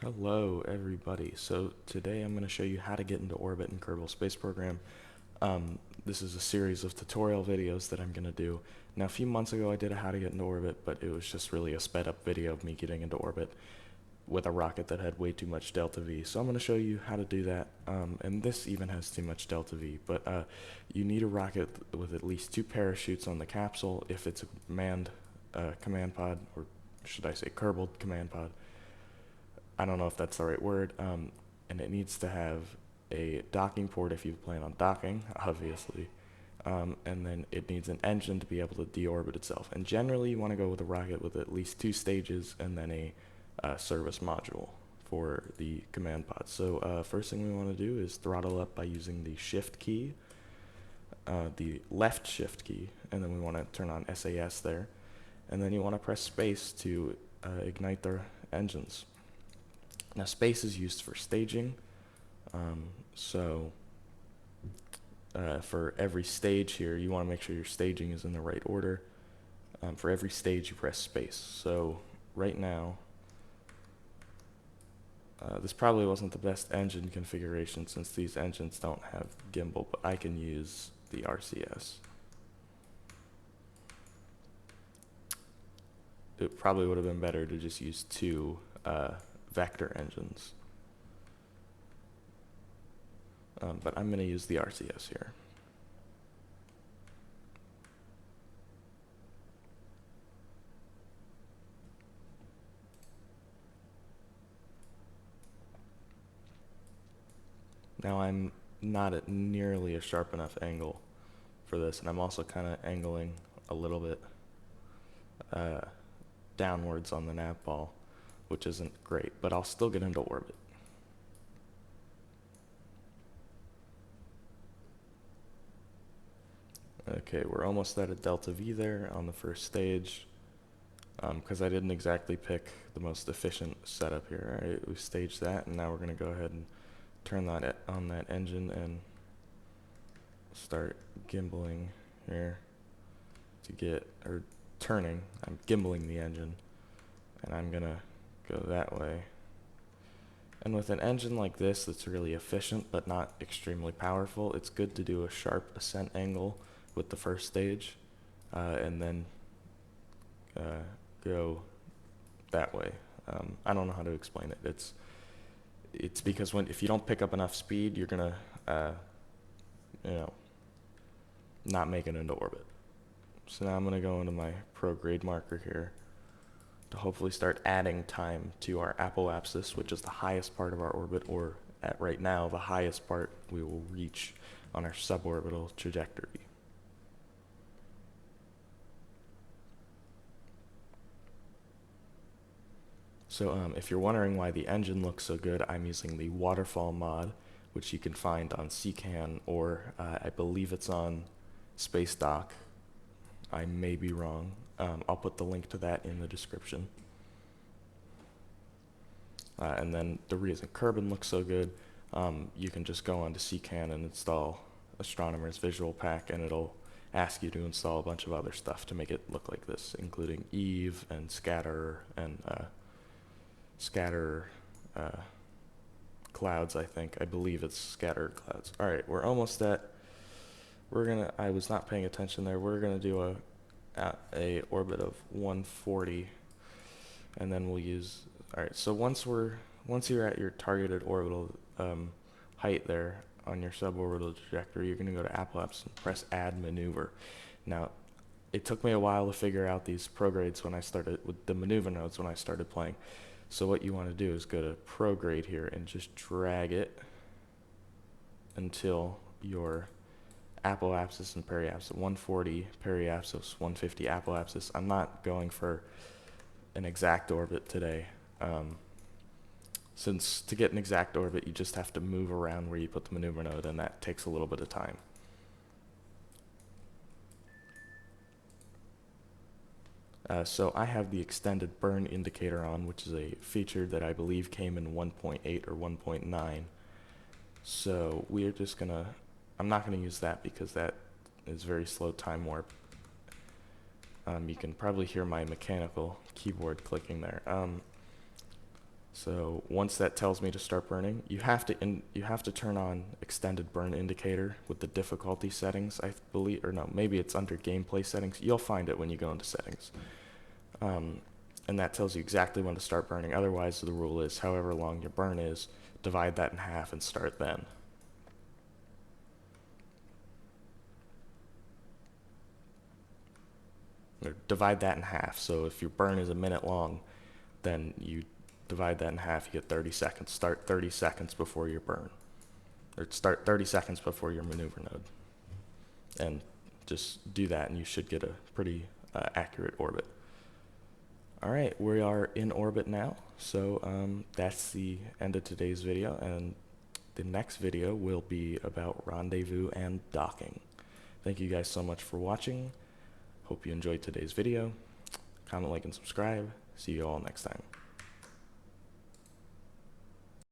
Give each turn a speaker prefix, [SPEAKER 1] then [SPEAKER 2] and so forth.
[SPEAKER 1] Hello everybody. So today I'm going to show you how to get into orbit in Kerbal Space Program. This is a series of tutorial videos that I'm going to do. Now a few months ago I did a how to get into orbit, but it was just really a sped up video of me getting into orbit with a rocket that had way too much delta V. So I'm going to show you how to do that, and this even has too much delta V, but you need a rocket with at least 2 parachutes on the capsule if it's a manned command pod, or should I say Kerbal command pod. I don't know if that's the right word, and it needs to have a docking port if you plan on docking, obviously, and then it needs an engine to be able to deorbit itself. And generally, you want to go with a rocket with at least 2 stages and then a service module for the command pod. So first thing we want to do is throttle up by using the shift key, the left shift key, and then we want to turn on SAS there, and then you want to press space to ignite the engines. Now space is used for staging, for every stage here you want to make sure your staging is in the right order. For every stage you press space. So right now, this probably wasn't the best engine configuration since these engines don't have gimbal, but I can use the RCS. It probably would have been better to just use 2 vector engines. But I'm going to use the RCS here. Now I'm not at nearly a sharp enough angle for this, and I'm also kind of angling a little bit downwards on the nav ball, which isn't great, but I'll still get into orbit. Okay, we're almost at a delta V there on the first stage, because I didn't exactly pick the most efficient setup here. Alright, we staged that, and now we're going to go ahead and turn that on that engine and start gimbaling here to get, or turning. I'm gimbaling the engine, and I'm going to go that way. And with an engine like this that's really efficient but not extremely powerful, it's good to do a sharp ascent angle with the first stage, and then go that way. I don't know how to explain it. It's because if you don't pick up enough speed, you're gonna not make it into orbit. So now I'm gonna go into my prograde marker here to hopefully start adding time to our apoapsis, which is the highest part of our orbit, or at right now the highest part we will reach on our suborbital trajectory. So if you're wondering why the engine looks so good, I'm using the waterfall mod, which you can find on CCAN, or I believe it's on Space Dock. I may be wrong. I'll put the link to that in the description. And then the reason Kerbin looks so good, you can just go onto CCAN and install Astronomer's Visual Pack, and it'll ask you to install a bunch of other stuff to make it look like this, including Eve and Scatter and Scatter clouds, I believe it's scattered clouds. Alright, we're almost at, I was not paying attention there, we're gonna do a orbit of 140, and then we'll use, alright, so once you're at your targeted orbital height there on your suborbital trajectory, you're gonna go to apoapsis and press add maneuver. Now, it took me a while to figure out these progrades when I started with the maneuver nodes when I started playing. So what you want to do is go to prograde here and just drag it until your apoapsis and periapsis, 140 periapsis, 150 apoapsis. I'm not going for an exact orbit today, since to get an exact orbit you just have to move around where you put the maneuver node, and that takes a little bit of time. So I have the extended burn indicator on, which is a feature that I believe came in 1.8 or 1.9. So we are just gonna, I'm not gonna use that because that is very slow time warp. You can probably hear my mechanical keyboard clicking there. So once that tells me to start burning, you have to turn on extended burn indicator with the difficulty settings, I believe, or no, maybe it's under gameplay settings. You'll find it when you go into settings. And that tells you exactly when to start burning. Otherwise, the rule is however long your burn is, divide that in half and start then. Or divide that in half. So if your burn is a minute long, then you divide that in half, you get 30 seconds. Start 30 seconds before your burn. Or start 30 seconds before your maneuver node. And just do that and you should get a pretty accurate orbit. Alright, we are in orbit now, so that's the end of today's video, and the next video will be about rendezvous and docking. Thank you guys so much for watching. Hope you enjoyed today's video. Comment, like, and subscribe. See you all next time.